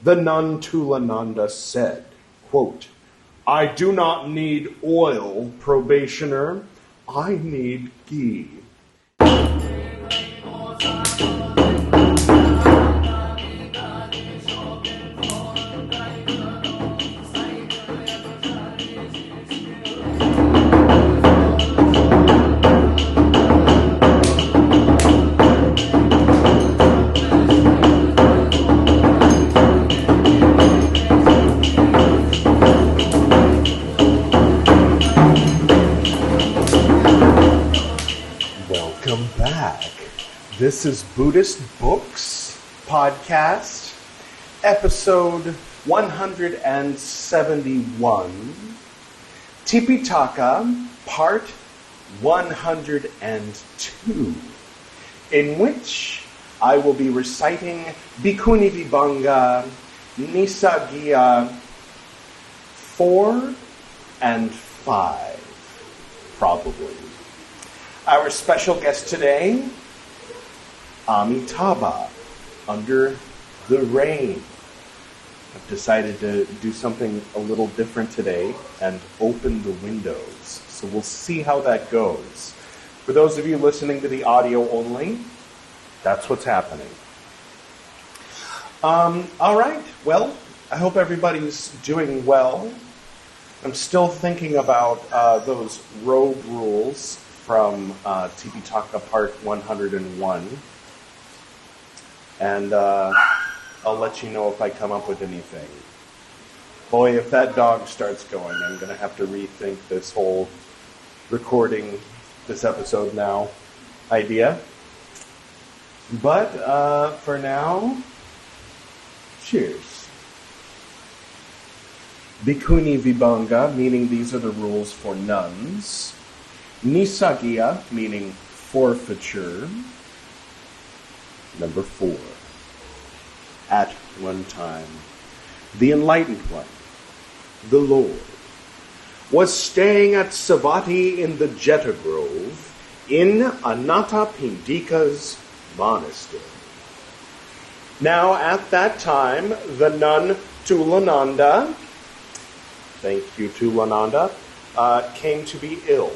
The nun Tulananda said, quote, I do not need oil, probationer. I need ghee. Welcome back. This is Buddhist Books Podcast, episode 171, Tipiṭaka, part 102, in which I will be reciting Bhikkhunivibhaṅga, Nissaggiya 4 and 5, probably. Our special guest today, Amitabha, under the rain. I've decided to do something a little different today and open the windows. So we'll see how that goes. For those of you listening to the audio only, that's what's happening. All right. Well, I hope everybody's doing well. I'm still thinking about those robe rules from Tipiṭaka part 101. And I'll let you know if I come up with anything. Boy, if that dog starts going, I'm going to have to rethink this whole recording this episode now idea. But for now, cheers. Bhikkhunivibhaṅga, meaning these are the rules for nuns. Nissaggiya, meaning forfeiture. Number 4. At one time, the Enlightened One, the Lord, was staying at Savatthi in the Jeta Grove in Anathapindika's monastery. Now at that time, the nun Tulananda, thank you Tulananda, came to be ill.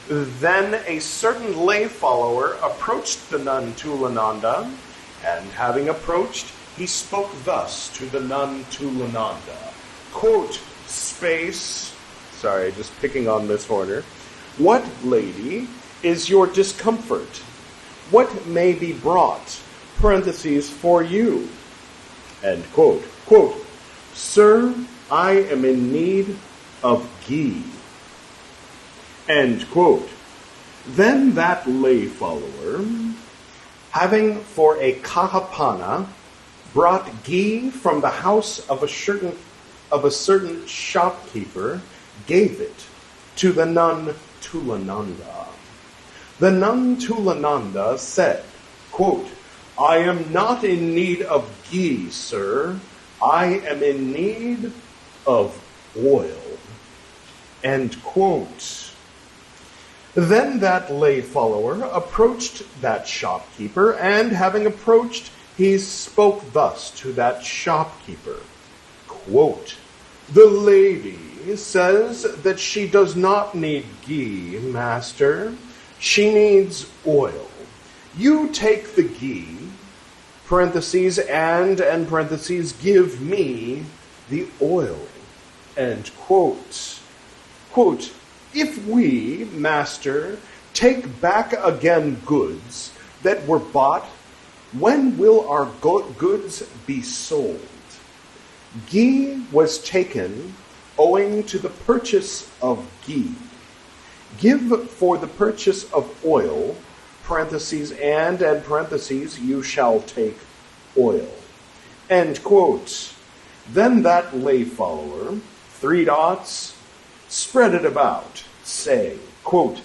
Then a certain lay follower approached the nun Tulananda, and having approached, he spoke thus to the nun Tulananda. Quote, just picking on Miss Horner. What, lady, is your discomfort? What may be brought? Parentheses, for you. End quote. Quote, sir, I am in need of ghee. End quote. Then that lay follower, having for a kahapana, brought ghee from the house of a certain shopkeeper, gave it to the nun Tulananda. The nun Tulananda said, quote, I am not in need of ghee, sir. I am in need of oil. End quote. Then that lay follower approached that shopkeeper, and having approached, he spoke thus to that shopkeeper. Quote, the lady says that she does not need ghee, master. She needs oil. You take the ghee, parentheses, and parentheses, give me the oil. End quote. Quote, if we, master, take back again goods that were bought, when will our goods be sold? Ghee was taken owing to the purchase of ghee. Give for the purchase of oil, parentheses, and parentheses, you shall take oil. End quote. Then that lay follower, spread it about, saying, quote,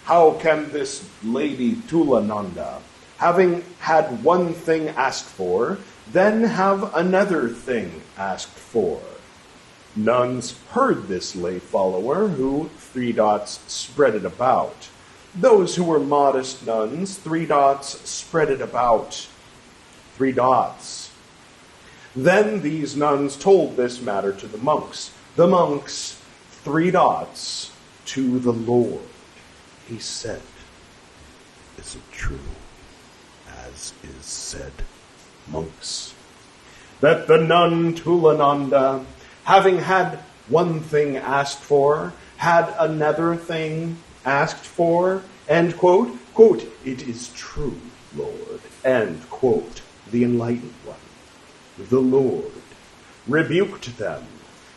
how can this lady Tulananda, having had one thing asked for, then have another thing asked for? Nuns heard this lay follower, who, spread it about. Those who were modest nuns, spread it about. Then these nuns told this matter to the monks. The monks, 3 dots, to the Lord. He said, "Is it true, as is said, monks, that the nun Tulananda, having had one thing asked for, had another thing asked for," end quote, quote, "It is true, Lord," end quote, the enlightened one, the Lord, rebuked them,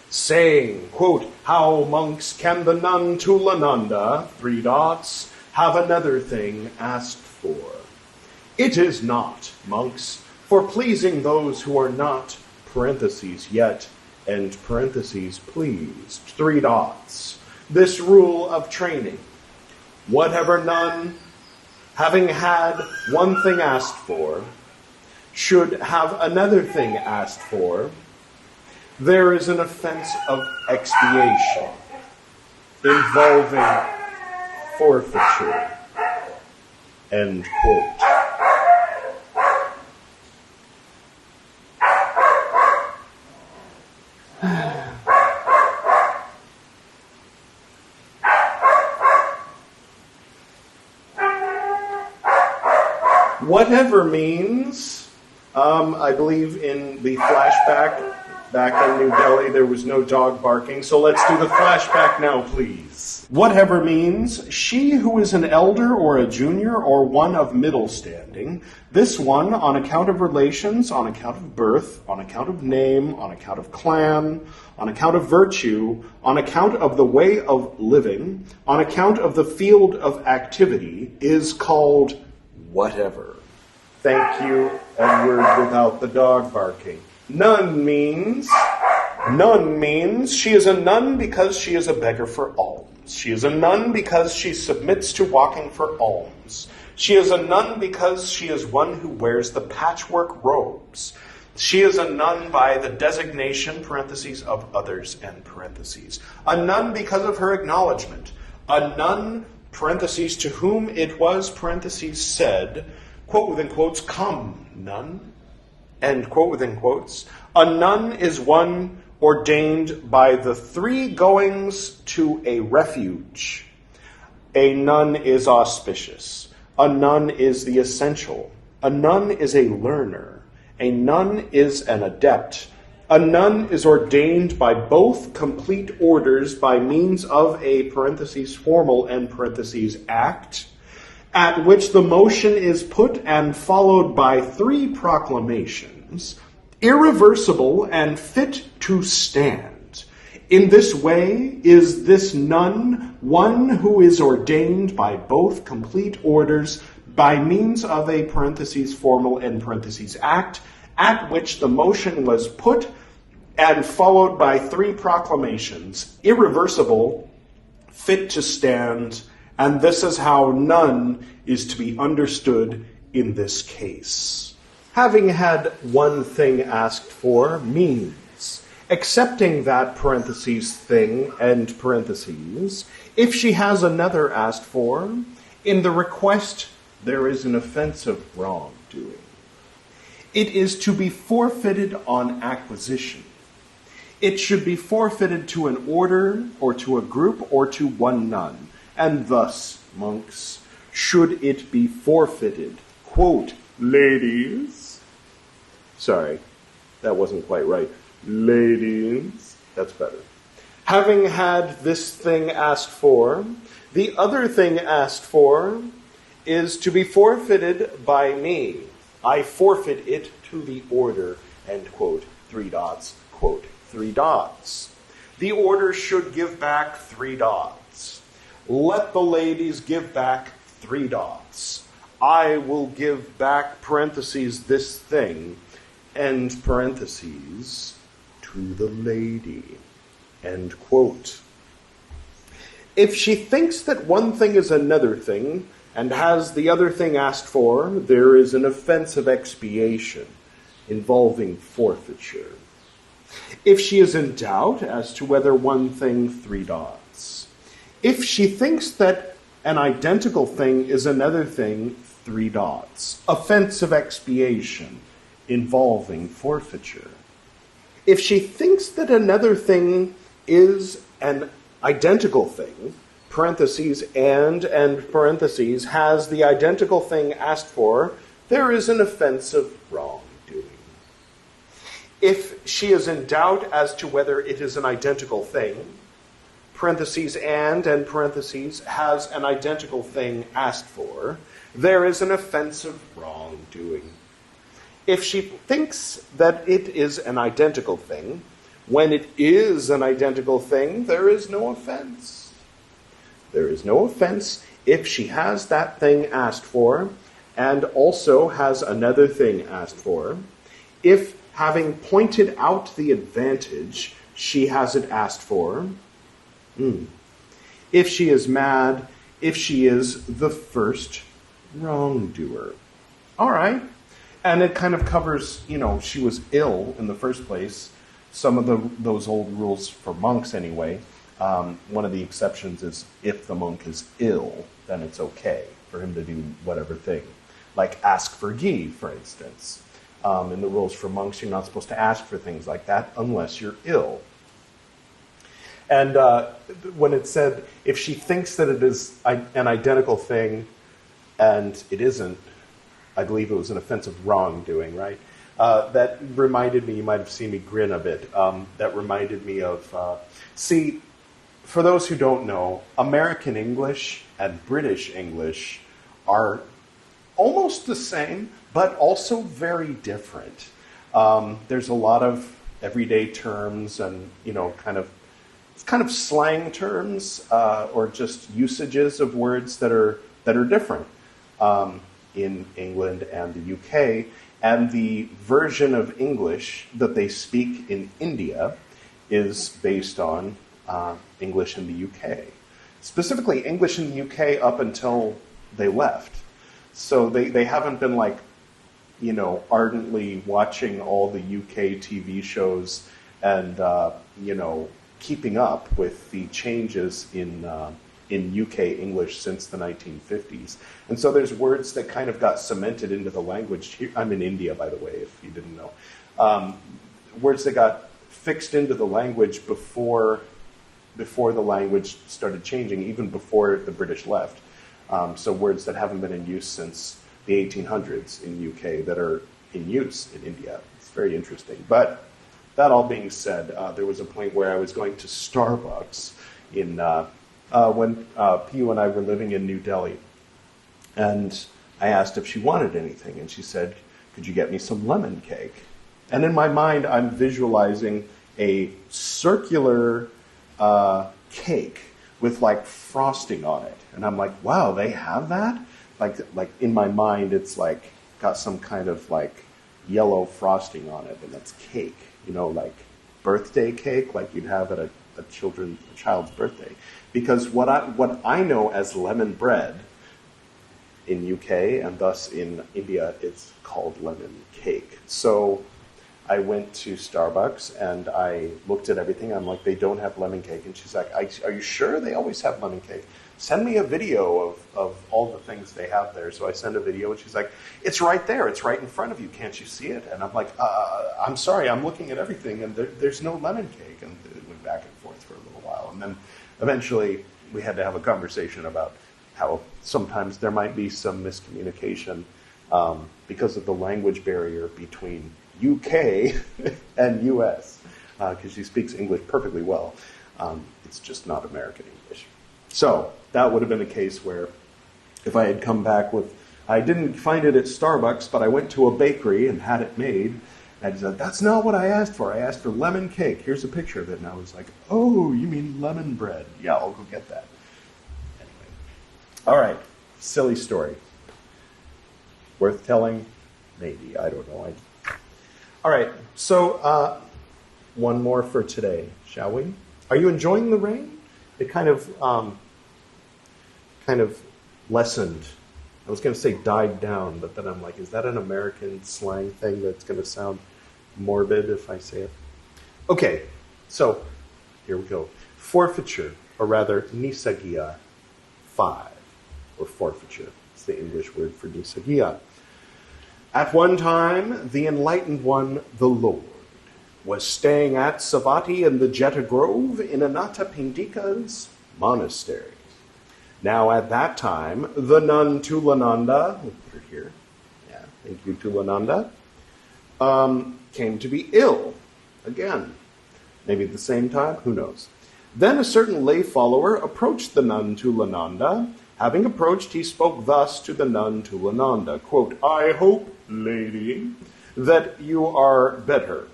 saying, quote, "How, monks, can the nun Tulananda, 3 dots, have another thing asked for? It is not, monks, for pleasing those who are not, parentheses, yet, end parentheses, pleased, 3 dots. This rule of training. Whatever nun, having had one thing asked for, should have another thing asked for, there is an offense of expiation involving forfeiture." End quote. Whatever means, I believe in the flashback back in New Delhi there was no dog barking, so let's do the flashback now, please. Whatever means, she who is an elder or a junior or one of middle standing, this one on account of relations, on account of birth, on account of name, on account of clan, on account of virtue, on account of the way of living, on account of the field of activity, is called whatever. Thank you, Edward, without the dog barking. Nun means she is a nun because she is a beggar for alms. She is a nun because she submits to walking for alms. She is a nun because she is one who wears the patchwork robes. She is a nun by the designation, parentheses, of others, end parentheses. A nun because of her acknowledgement. A nun, parentheses, to whom it was, parentheses, said, quote within quotes, "Come, nun," end quote within quotes. A nun is one ordained by the 3 goings to a refuge. A nun is auspicious. A nun is the essential. A nun is a learner. A nun is an adept. A nun is ordained by both complete orders by means of a, parentheses, formal, end parentheses, act, at which the motion is put and followed by 3 proclamations, irreversible and fit to stand. In this way is this nun one who is ordained by both complete orders by means of a, parentheses, formal, end parentheses, act, at which the motion was put and followed by 3 proclamations, irreversible, fit to stand, and this is how nun is to be understood in this case. Having had one thing asked for means accepting that, parentheses, thing, end parentheses, if she has another asked for, in the request there is an offense of wrongdoing. It is to be forfeited on acquisition. It should be forfeited to an order or to a group or to one nun. And thus, monks, should it be forfeited, quote, ladies, sorry, that wasn't quite right, ladies, that's better. Having had this thing asked for, the other thing asked for is to be forfeited by me. I forfeit it to the order, end quote, 3 dots, quote, 3 dots. The order should give back 3 dots. Let the ladies give back 3 dots. I will give back, parentheses, this thing, end parentheses, to the lady, end quote. If she thinks that one thing is another thing, and has the other thing asked for, there is an offense of expiation involving forfeiture. If she is in doubt as to whether one thing, 3 dots. If she thinks that an identical thing is another thing, 3 dots. Offense of expiation involving forfeiture. If she thinks that another thing is an identical thing, parentheses, and parentheses, has the identical thing asked for, there is an offense of wrongdoing. If she is in doubt as to whether it is an identical thing, parentheses, and parentheses, has an identical thing asked for, there is an offense of wrongdoing. If she thinks that it is an identical thing, when it is an identical thing, there is no offense. There is no offense if she has that thing asked for and also has another thing asked for. If, having pointed out the advantage, she has it asked for. If she is mad, if she is the first wrongdoer. All right. And it kind of covers, she was ill in the first place. Some of those old rules for monks anyway. One of the exceptions is if the monk is ill, then it's okay for him to do whatever thing. Like ask for ghee, for instance. In the rules for monks, you're not supposed to ask for things like that unless you're ill. And when it said, if she thinks that it is an identical thing and it isn't, I believe it was an offense of wrongdoing, right? That reminded me, you might have seen me grin a bit, that reminded me of, see, for those who don't know, American English and British English are almost the same, but also very different. There's a lot of everyday terms and, kind of slang terms or just usages of words that are different in England and the UK. And the version of English that they speak in India is based on English in the UK. Specifically, English in the UK up until they left. So they haven't been ardently watching all the UK TV shows and, keeping up with the changes in UK English since the 1950s. And so there's words that kind of got cemented into the language. I'm in India, by the way, if you didn't know. Words that got fixed into the language before the language started changing, even before the British left. So words that haven't been in use since the 1800s in UK that are in use in India. It's very interesting. But that all being said, there was a point where I was going to Starbucks when Piyu and I were living in New Delhi. And I asked if she wanted anything, and she said, could you get me some lemon cake? And in my mind, I'm visualizing a circular cake with frosting on it. And I'm like, wow, they have that? Like in my mind, it's got some kind of yellow frosting on it, and it's cake, like birthday cake, like you'd have at a child's birthday. Because what I know as lemon bread in UK and thus in India, it's called lemon cake. So I went to Starbucks and I looked at everything. I'm like, they don't have lemon cake. And she's like, are you sure they always have lemon cake? Send me a video of all the things they have there. So I send a video and she's like, it's right there. It's right in front of you. Can't you see it? And I'm like, I'm sorry. I'm looking at everything and there's no lemon cake. And it went back and forth for a little while. And then eventually we had to have a conversation about how sometimes there might be some miscommunication because of the language barrier between UK and US, because she speaks English perfectly well. It's just not American English. So that would have been a case where if I had come back with, I didn't find it at Starbucks, but I went to a bakery and had it made. And I said, that's not what I asked for. I asked for lemon cake. Here's a picture of it. And I was like, oh, you mean lemon bread? Yeah, I'll go get that. Anyway. All right. Silly story. Worth telling? Maybe. I don't know. All right. So one more for today, shall we? Are you enjoying the rain? It kind of lessened. I was going to say died down, but then I'm like, is that an American slang thing that's going to sound morbid if I say it? Okay, so here we go. Forfeiture, or rather Nissaggiya 5, or forfeiture. It's the English word for Nissaggiya. At one time, the enlightened one, the Lord, was staying at Savatthi in the Jeta Grove in Anathapindika's monastery. Now at that time, the nun Tulananda, we'll put her here, yeah, thank you Tulananda, came to be ill again. Maybe at the same time, who knows. Then a certain lay follower approached the nun Tulananda. Having approached, he spoke thus to the nun Tulananda, quote, I hope, lady, that you are better.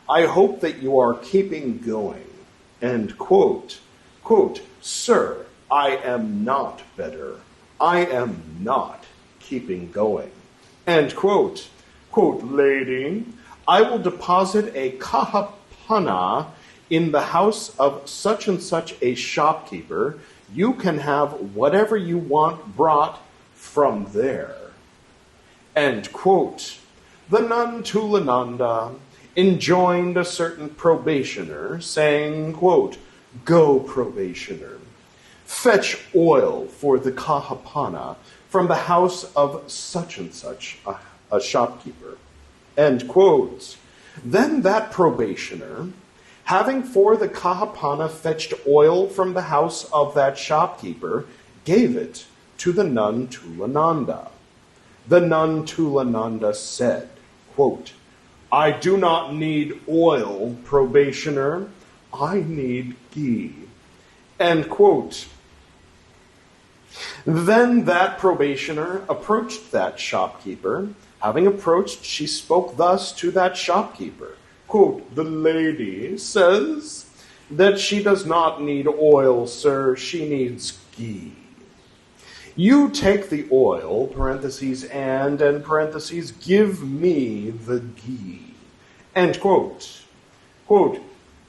I hope that you are keeping going. End quote. Quote, sir, I am not better. I am not keeping going. End quote. Quote, lady, I will deposit a kahapana in the house of such and such a shopkeeper. You can have whatever you want brought from there. End quote. The nun Tulananda enjoined a certain probationer, saying, quote, go, probationer, fetch oil for the kahapana from the house of such and such a shopkeeper. End quote. Then that probationer, having for the kahapana fetched oil from the house of that shopkeeper, gave it to the nun Tulananda. The nun Tulananda said, quote, I do not need oil, probationer. I need ghee. End quote. Then that probationer approached that shopkeeper. Having approached, she spoke thus to that shopkeeper. Quote, the lady says that she does not need oil, sir. She needs ghee. You take the oil, parentheses, and parentheses, give me the ghee. End quote. Quote,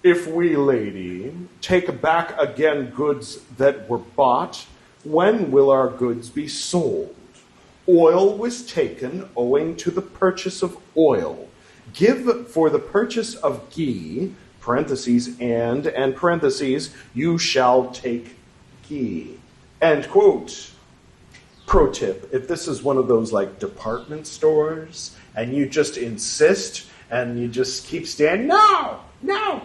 if we, lady, take back again goods that were bought, when will our goods be sold? Oil was taken owing to the purchase of oil. Give for the purchase of ghee, parentheses, and parentheses, you shall take ghee. End quote. Pro tip, if this is one of those like department stores and you just insist and you just keep standing, no,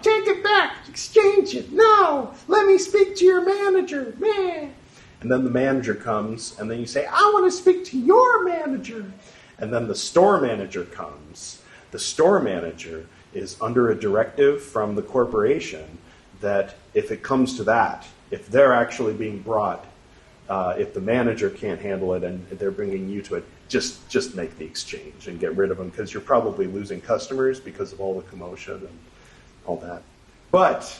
take it back, exchange it, no, let me speak to your manager, man. And then the manager comes and then you say, I want to speak to your manager. And then the store manager comes. The store manager is under a directive from the corporation that if it comes to that, if they're actually being brought, if the manager can't handle it and they're bringing you to it, just make the exchange and get rid of them because you're probably losing customers because of all the commotion and all that. But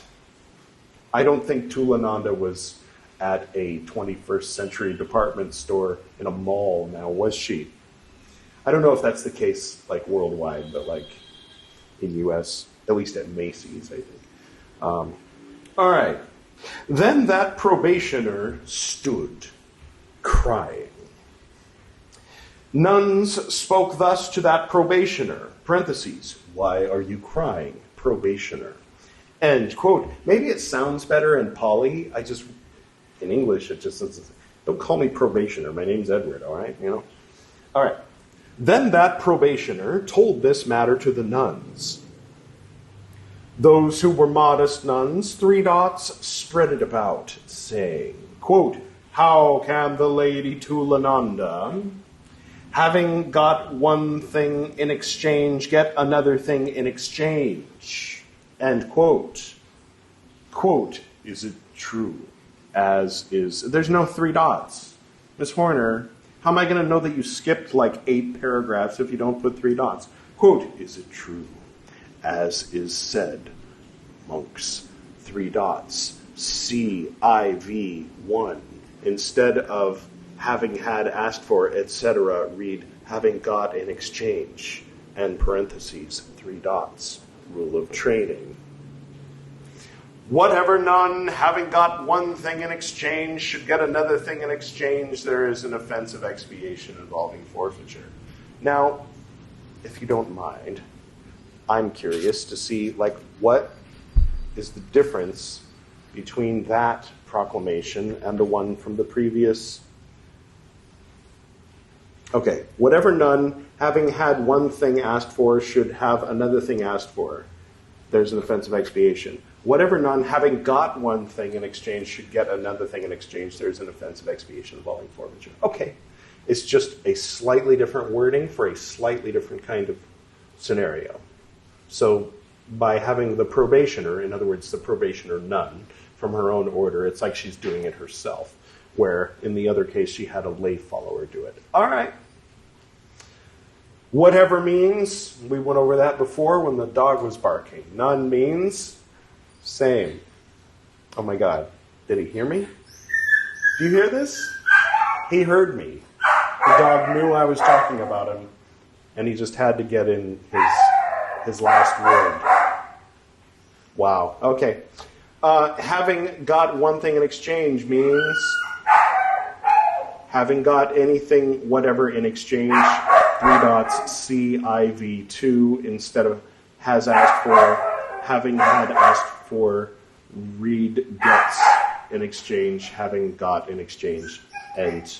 I don't think Tulananda was at a 21st century department store in a mall now, was she? I don't know if that's the case like worldwide, but like in U.S., at least at Macy's, I think. All right. Then that probationer stood, crying. Nuns spoke thus to that probationer, parentheses, why are you crying, probationer? End quote. Maybe it sounds better in Pali. In English, it just says, don't call me probationer. My name's Edward, all right? You know? All right. Then that probationer told this matter to the nuns. Those who were modest nuns, 3 dots, spread it about, saying, quote, how can the lady Tulananda, having got one thing in exchange, get another thing in exchange? End quote. Quote, is it true? As is, there's no 3 dots. Miss Horner, how am I going to know that you skipped like 8 paragraphs if you don't put 3 dots? Quote, is it true? As is said, monks, 3 dots, CIV1. Instead of having had, asked for, etc., read having got in exchange, and parentheses, 3 dots, rule of training. Whatever nun, having got one thing in exchange, should get another thing in exchange, there is an offense of expiation involving forfeiture. Now, if you don't mind, I'm curious to see, what is the difference between that proclamation and the one from the previous Okay, whatever nun, having had one thing asked for, should have another thing asked for. There's an offense of expiation. Whatever nun, having got one thing in exchange, should get another thing in exchange. There's an offense of expiation involving forfeiture. Okay, it's just a slightly different wording for a slightly different kind of scenario. So by having the probationer, in other words, the probationer nun, from her own order, it's like she's doing it herself, where in the other case she had a lay follower do it. All right. Whatever means, we went over that before when the dog was barking. None means same. Oh my God, did he hear me? Do you hear this? He heard me. The dog knew I was talking about him, and he just had to get in his last word. Wow, okay. Having got one thing in exchange means having got anything, whatever, in exchange, 3 dots, CIV2, instead of has asked for, having had asked for, read gets in exchange, having got in exchange, and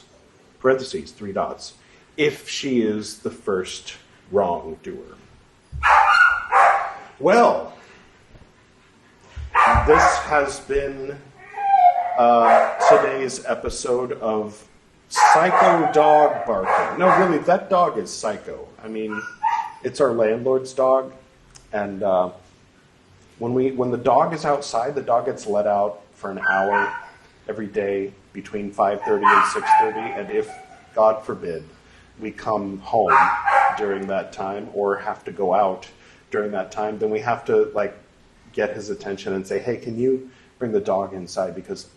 parentheses, 3 dots, if she is the first wrongdoer. Well, this has been today's episode of Psycho Dog Barking. No, really, that dog is psycho. I mean, it's our landlord's dog, and when the dog is outside, the dog gets let out for an hour every day between 5:30 and 6:30, and if, God forbid, we come home during that time or have to go out during that time, then we have to get his attention and say, hey, can you bring the dog inside, because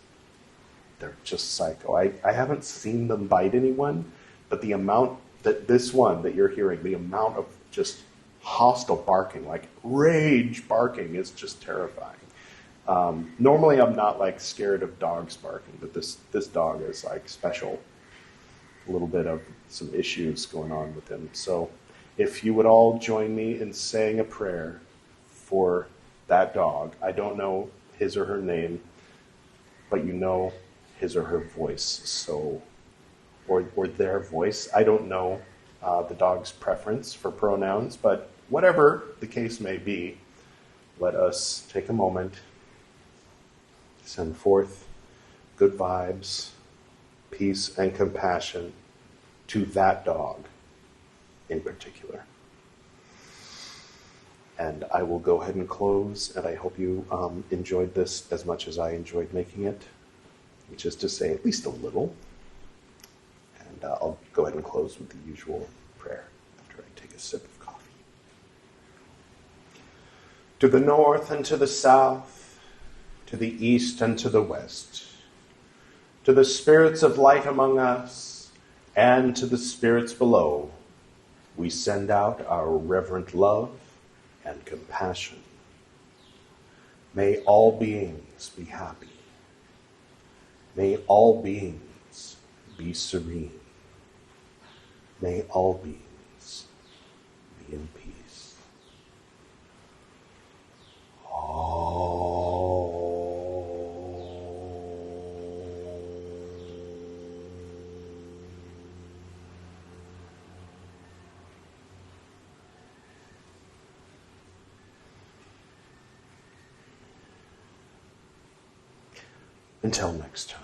they're just psycho. I haven't seen them bite anyone, but the amount that this one that you're hearing, the amount of just hostile barking, like rage barking, is just terrifying. Normally I'm not scared of dogs barking, but this dog is special. A little bit of some issues going on with him. So if you would all join me in saying a prayer for that dog. I don't know his or her name, but you know his or her voice, so or their voice. I don't know the dog's preference for pronouns, but whatever the case may be, let us take a moment, send forth good vibes, peace, and compassion to that dog in particular. And I will go ahead and close, and I hope you enjoyed this as much as I enjoyed making it, which is to say at least a little. And I'll go ahead and close with the usual prayer after I take a sip of coffee. To the north and to the south, to the east and to the west, to the spirits of light among us, and to the spirits below, we send out our reverent love and compassion. May all beings be happy. May all beings be serene. May all beings be in peace. Until next time.